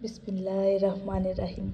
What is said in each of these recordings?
बिस्मिल्लाहिर्रहमानिर्रहीम।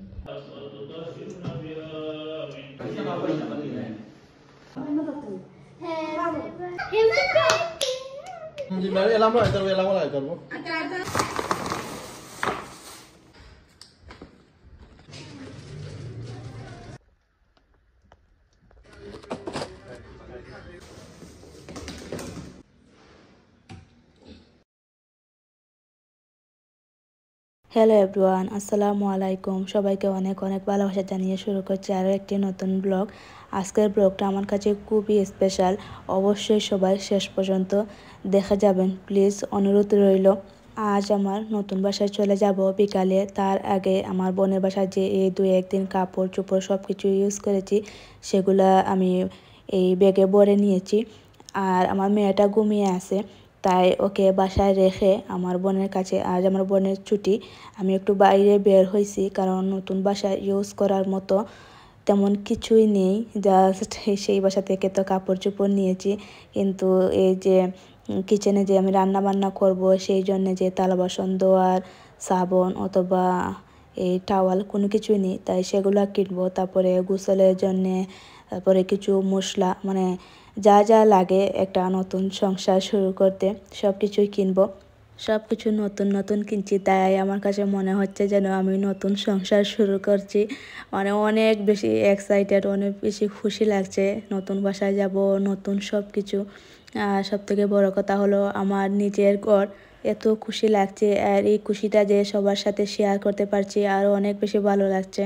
Hello everyone, আসসালামু আলাইকুম। সবাইকে অনেক অনেক ভালোবাসা জানিয়ে শুরু করছি আরও একটি নতুন ব্লগ। আজকের ব্লগটা আমার কাছে খুবই স্পেশাল। অবশ্যই সবাই শেষ পর্যন্ত দেখে যাবেন, প্লিজ অনুরোধ রইল। আজ আমার নতুন বাসায় চলে যাব বিকালে। তার আগে আমার বোনের বাসায় যে এই 2-1 দিন কাপড় চোপড় সব কিছু ইউজ করেছি, সেগুলা আমি এই ব্যাগে ভরে নিয়েছি। আর আমার মেয়েটা ঘুমিয়ে আছে, তাই ওকে বাসায় রেখে আমার বোনের কাছে, আজ আমার বোনের ছুটি, আমি একটু বাইরে বের হয়েছি। কারণ নতুন বাসায় ইউজ করার মতো তেমন কিছুই নেই, জাস্ট সেই বাসা থেকে তো কাপড় চোপড় নিয়েছি। কিন্তু এই যে কিচেনে যে আমি রান্না বান্না করব, সেই জন্য যে থালা বাসন ধোয়ার সাবান অথবা এই টাওয়াল কোনো কিছুই নেই, তাই সেগুলো কিনবো। তারপরে গোসলের জন্যে, তারপরে কিছু মশলা, মানে যা যা লাগে একটা নতুন সংসার শুরু করতে, সব কিছুই কিনবো। সব কিছু নতুন নতুন কিনছি, তাই আমার কাছে মনে হচ্ছে যেন আমি নতুন সংসার শুরু করছি। মানে অনেক বেশি এক্সাইটেড, অনেক বেশি খুশি লাগছে। নতুন বাসায় যাব, নতুন সব কিছু। আর সব থেকে বড় কথা হলো আমার নিজের ঘর, এত খুশি লাগছে। আর এই খুশিটা যে সবার সাথে শেয়ার করতে পারছি, আরও অনেক বেশি ভালো লাগছে।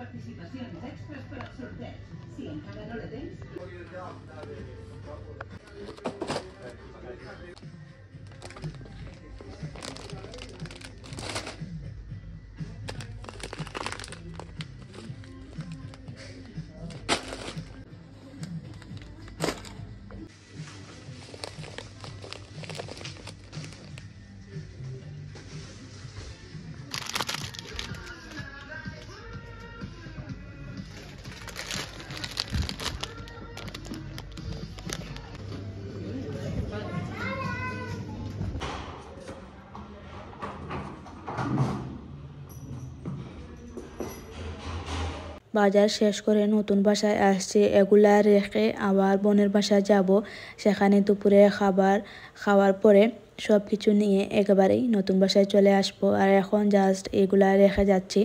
Participaciones extras para el sorteo. Si en cada no le des... বাজার শেষ করে নতুন বাসায় আসছি, এগুলা রেখে আবার বোনের বাসায় যাব। সেখানে দুপুরে খাবার খাওয়ার পরে সব কিছু নিয়ে একেবারেই নতুন বাসায় চলে আসবো। আর এখন জাস্ট এগুলা রেখে যাচ্ছি।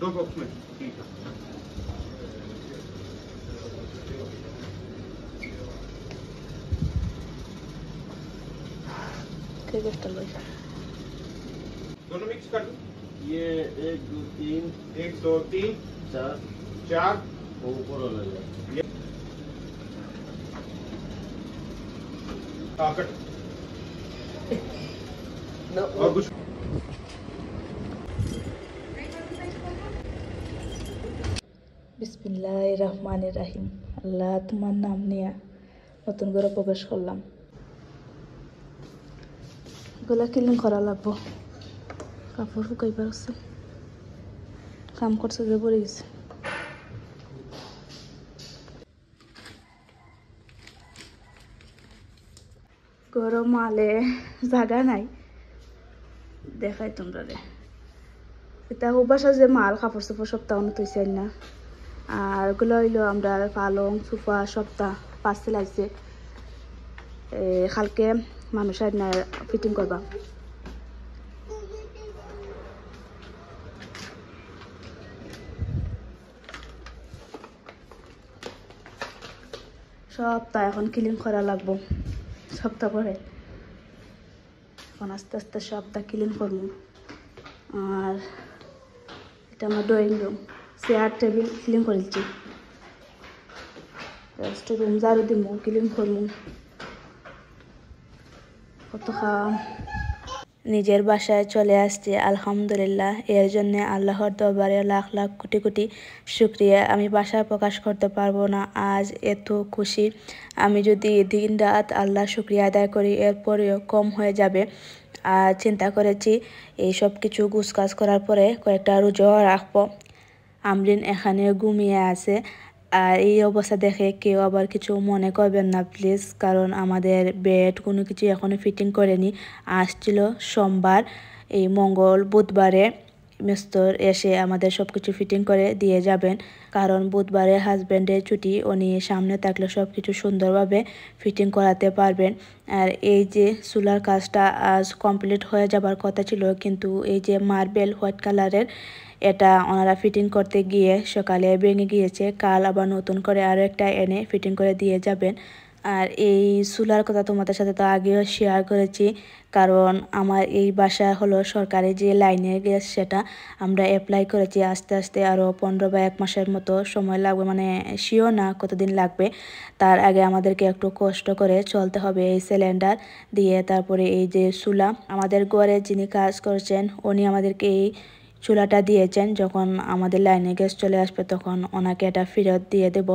दो बॉक्स में दोनों मिक्स कर दो। ये 1 2 3 1 2 3 4 4 ऊपर वाला है। कट और कुछ बिस्मिल्लाहिर्रहमानिर्रहीम। আল্লাহ, তোমার নাম নিয়ে নতুন করে প্রবেশ করলাম। এগুলো ক্লিন করা লাগবো, কাপড় শুকাইবার আছে, কাম করছে যে পড়ে গেছে। গরম আলে জায়গা নাই, দেখাই তোমরা রে। এটা বাসা যে মাল কাপড় চোপড় সপ্তাহ তৈছে না, আর ওগুলো হইলো আমরা পালং সোফা সপ্তাহ পার্সেল আইছে, কালকে মানুষ না ফিটিং করবা। সপ্তাহ এখন ক্লিন করা লাগবো, সপ্তাহ পরে এখন আস্তে আস্তে সপ্তাহ ক্লিন করবো। আর এটা আমার drawing room, chair table clean করেছি, রেস্ট রুম ঝাড়ু দিব, ক্লিন করবো, কত কাম। নিজের বাসায় চলে আসছে আলহামদুলিল্লাহ, এর জন্য আল্লাহর দরবারে লাখ লাখ কোটি কোটি শুকরিয়া। আমি ভাষায় প্রকাশ করতে পারবো না আজ এত খুশি। আমি যদি দিন রাত আল্লাহ শুকরিয়া আদায় করি এরপরেও কম হয়ে যাবে। আর চিন্তা করেছি এই সব কিছু গুছকাজ করার পরে কয়েকটা রোজাও রাখবো। আমরিন এখানে ঘুমিয়ে আছে, আর এই অবস্থা দেখে কেউ আবার কিছু মনে করবেন না প্লিজ, কারণ আমাদের বেড কোনো কিছু এখনো ফিটিং করেনি। আসছিল সোমবার, এই মঙ্গল বুধবারে মিস্তর এসে আমাদের সব কিছু ফিটিং করে দিয়ে যাবেন, কারণ বুধবারে হাজব্যান্ডের ছুটি, উনি সামনে থাকলে সব কিছু সুন্দরভাবে ফিটিং করাতে পারবেন। আর এই যে চুলার কাজটা আজ কমপ্লিট হয়ে যাবার কথা ছিল, কিন্তু এই যে মার্বেল হোয়াইট কালারের এটা ওনারা ফিটিং করতে গিয়ে সকালে ভেঙে গিয়েছে, কাল আবার নতুন করে আরও একটা এনে ফিটিং করে দিয়ে যাবেন। আর এই চুলার কথা তোমাদের সাথে তো আগেও শেয়ার করেছি, কারণ আমার এই বাসা হলো সরকারি যে লাইনের গ্যাস, সেটা আমরা অ্যাপ্লাই করেছি। আস্তে আস্তে আরও 15 বা 1 মাসের মতো সময় লাগবে, মানে শিওর না কতদিন লাগবে। তার আগে আমাদেরকে একটু কষ্ট করে চলতে হবে এই সিলিন্ডার দিয়ে। তারপরে এই যে চুলা, আমাদের ঘরে যিনি কাজ করছেন উনি আমাদেরকে এই চুলাটা দিয়েছেন, যখন আমাদের লাইনে গ্যাস চলে আসবে তখন ওনাকে এটা ফেরত দিয়ে দেব।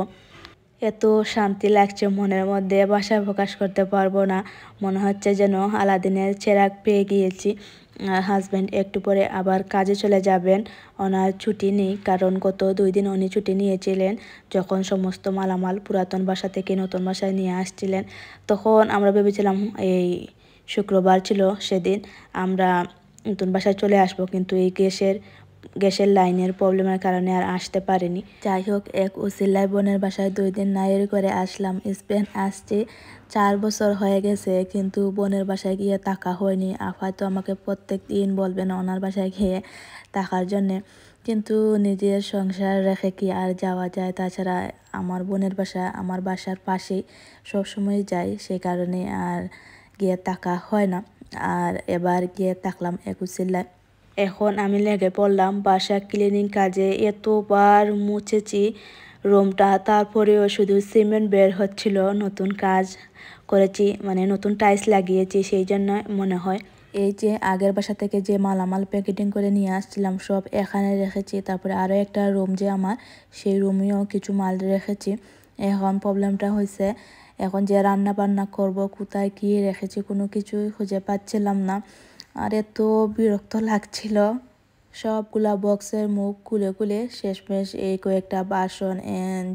এত শান্তি লাগছে মনের মধ্যে, ভাষায় প্রকাশ করতে পারবো না। মনে হচ্ছে যেন আলাদিনের চেরাগ পেয়ে গিয়েছি। হাজব্যান্ড একটু পরে আবার কাজে চলে যাবেন, ওনার ছুটি নেই, কারণ গত 2 দিন উনি ছুটি নিয়েছিলেন, যখন সমস্ত মালামাল পুরাতন বাসা থেকে নতুন বাসায় নিয়ে আসছিলেন। তখন আমরা ভেবেছিলাম এই শুক্রবার ছিল সেদিন আমরা নতুন বাসায় চলে আসবো, কিন্তু এই গ্যাসের লাইনের প্রবলেমের কারণে আর আসতে পারিনি। যাই হোক, এক উসিলায় বোনের বাসায় 2 দিন নাইয়ের করে আসলাম। স্পেন আসছে 4 বছর হয়ে গেছে, কিন্তু বোনের বাসায় গিয়ে থাকা হয়নি। আফা তো আমাকে প্রত্যেক দিন বলবেন ওনার বাসায় গিয়ে থাকার জন্যে, কিন্তু নিজের সংসার রেখে কি আর যাওয়া যায়। তাছাড়া আমার বোনের বাসা আমার বাসার পাশেই, সবসময় যাই, সে কারণে আর গিয়ে থাকা হয় না। আর এবার গিয়ে থাকলাম এক উসিলায়। এখন আমি লেগে পড়লাম বাসা ক্লিনিং কাজে, এতবার মুছেছি রুমটা, তারপরেও শুধু সিমেন্ট বের হচ্ছিল। নতুন কাজ করেছি, মানে নতুন টাইলস লাগিয়েছি, সেই জন্য মনে হয়। এই যে আগের বাসা থেকে যে মালামাল প্যাকেটিং করে নিয়ে আসছিলাম সব এখানে রেখেছি। তারপরে আরও একটা রুম যে আমার, সেই রুমেও কিছু মাল রেখেছি। এখন প্রবলেমটা হয়েছে, এখন যে রান্না বান্না করব কোথায় কি রেখেছি কোনো কিছুই খুঁজে পাচ্ছিলাম না। আর এত বিরক্ত লাগছিল, সবগুলা বক্সের মুখ খুলে খুলে শেষমেশ এই কয়েকটা বাসন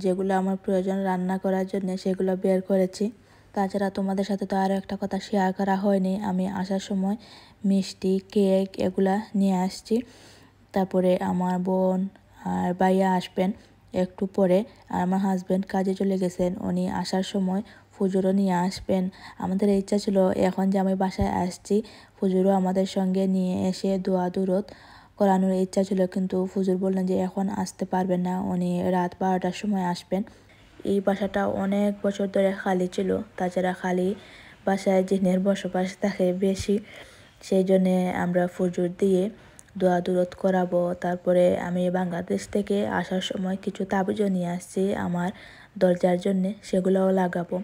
যেগুলো আমার প্রয়োজন রান্না করার জন্য সেগুলো বের করেছি। তাছাড়া তোমাদের সাথে তো আরও একটা কথা শেয়ার করা হয়নি, আমি আসার সময় মিষ্টি কেক এগুলা নিয়ে আসছি। তারপরে আমার বোন আর ভাইয়া আসবেন একটু পরে, আর আমার হাজব্যান্ড কাজে চলে গেছেন, উনি আসার সময় ফুজুরও নিয়ে আসবেন। আমাদের ইচ্ছা ছিল এখন যে আমি বাসায় আসছি ফুজুরও আমাদের সঙ্গে নিয়ে এসে দোয়া দুরুদ করানোর ইচ্ছা ছিল, কিন্তু ফুজুর বললেন যে এখন আসতে পারবেন না, উনি রাত 12টার সময় আসবেন। এই বাসাটা অনেক বছর ধরে খালি ছিল, তাছাড়া খালি বাসায় জিনের বসবাস থাকে বেশি, সেই জন্যে আমরা ফুজুর দিয়ে দোয়া দুরুদ করাবো। তারপরে আমি বাংলাদেশ থেকে আসার সময় কিছু তাবিজও নিয়ে আসছি আমার দরজার জন্যে, সেগুলোও লাগাবো।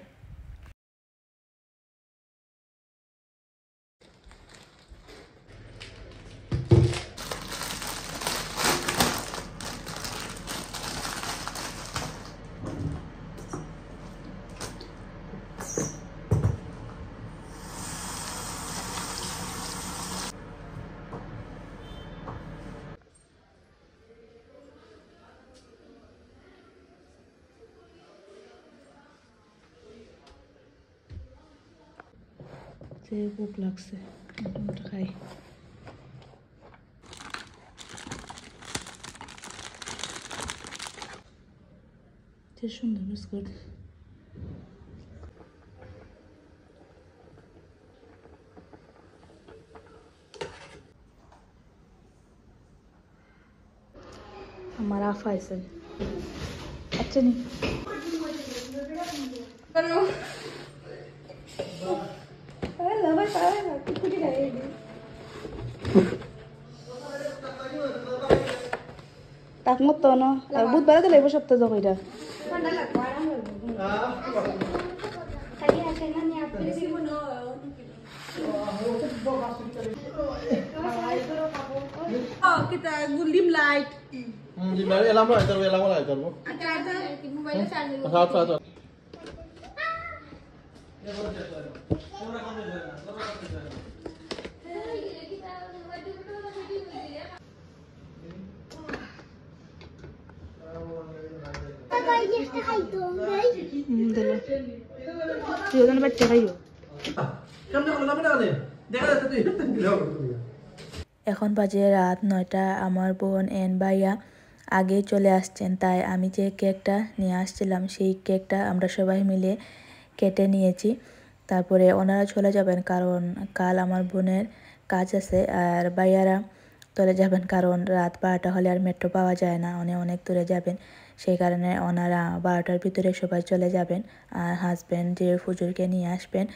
যে ভোক লাগছে খাই। যে সুন্দর বিস্কুট। আমার আফা আইসেন আচ্ছা নি তাক মতো ন বুধবার তো লাগবে সপ্তাহ যাবো এটা kita dim light. Di mana elam lah, terus elam lah, terus. Ada mobile charger. Satu. বাচ্চা খাইও এখন বাজে রাত 9টা। আমার বোন এন ভাইয়া আগে চলে আসছেন, তাই আমি যে কেকটা নিয়ে আসছিলাম সেই কেকটা আমরা সবাই মিলে কেটে নিয়েছি। তারপরে ওনারা চলে যাবেন কারণ কাল আমার বোনের কাজ আছে, আর ভাইয়ারা চলে যাবেন কারণ রাত 12টা হলে আর মেট্রো পাওয়া যায় না, অনেক দূরে যাবেন। সেই কারণে ওনারা 12টার ভিতরে সবাই চলে যাবেন, আর হাজব্যান্ড যে ফুজুরকে নিয়ে আসবেন।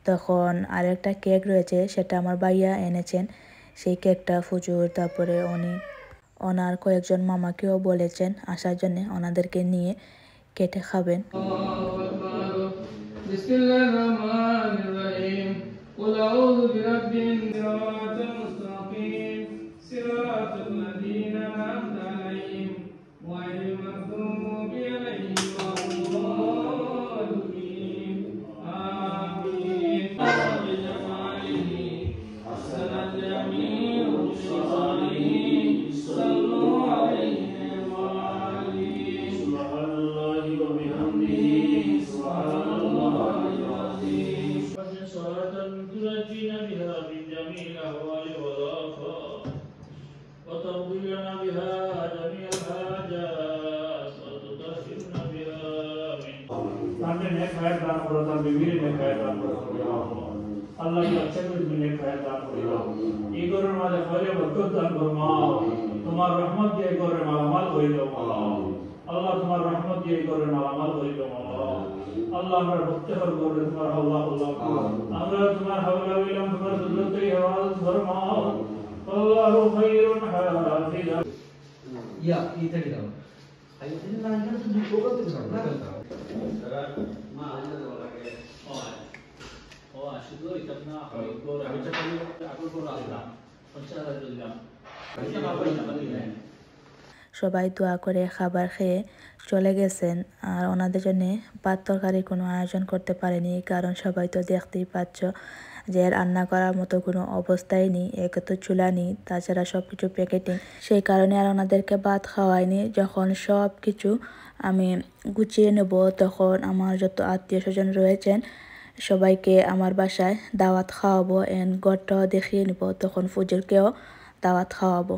তখন আরেকটা কেক রয়েছে, সেটা আমার ভাইয়া এনেছেন। সেই কেকটা ফুজুর তারপরে ওনার কয়েকজন মামাকেও বলেছেন আসার জন্য, ওনাদেরকে নিয়ে কেটে খাবেন। Allah की अच्छे कुछ मिले खैर दान करो ये गोरे माले खैर बरकत दान फरमा तुम्हार रहमत ये गोरे मालामाल होई दो मौला अल्लाह तुम्हार रहमत ये गोरे मालामाल होई दो मौला अल्लाह हमरा भक्त हर गोरे तुम्हार अल्लाह हमरा तुम्हार हवला विलम तुम्हार जुल्लत ही हवाल फरमा अल्लाहु खैरुन हाफिजा या इथे दिला आई इथे नाही ना तुम्ही सोबत दिला मा आले वाला के আসলে এটা না হয় তো আমি চাই আগল করে আসলাম 50,000 দিলাম এটা না হয় না সবাই দোয়া করে খাবার খেয়ে চলে গেছেন, আর ওনাদের জন্য ভাত তরকারি কোনো আয়োজন করতে পারেনি কারণ সবাই তো দেখতেই পাচ্ছ যে রান্না করার মতো কোনো অবস্থাই নেই, একে তো চুলা নেই, তাছাড়া সব কিছু প্যাকেটিং, সেই কারণে আর ওনাদেরকে ভাত খাওয়াইনি। যখন সব কিছু আমি গুছিয়ে নেব তখন আমার যত আত্মীয় স্বজন রয়েছেন সবাইকে আমার বাসায় দাওয়াত খাওয়াবো, ঘরটাও দেখিয়ে নিব, তখন ফুজুরকেও দাওয়াত খাওয়াবো।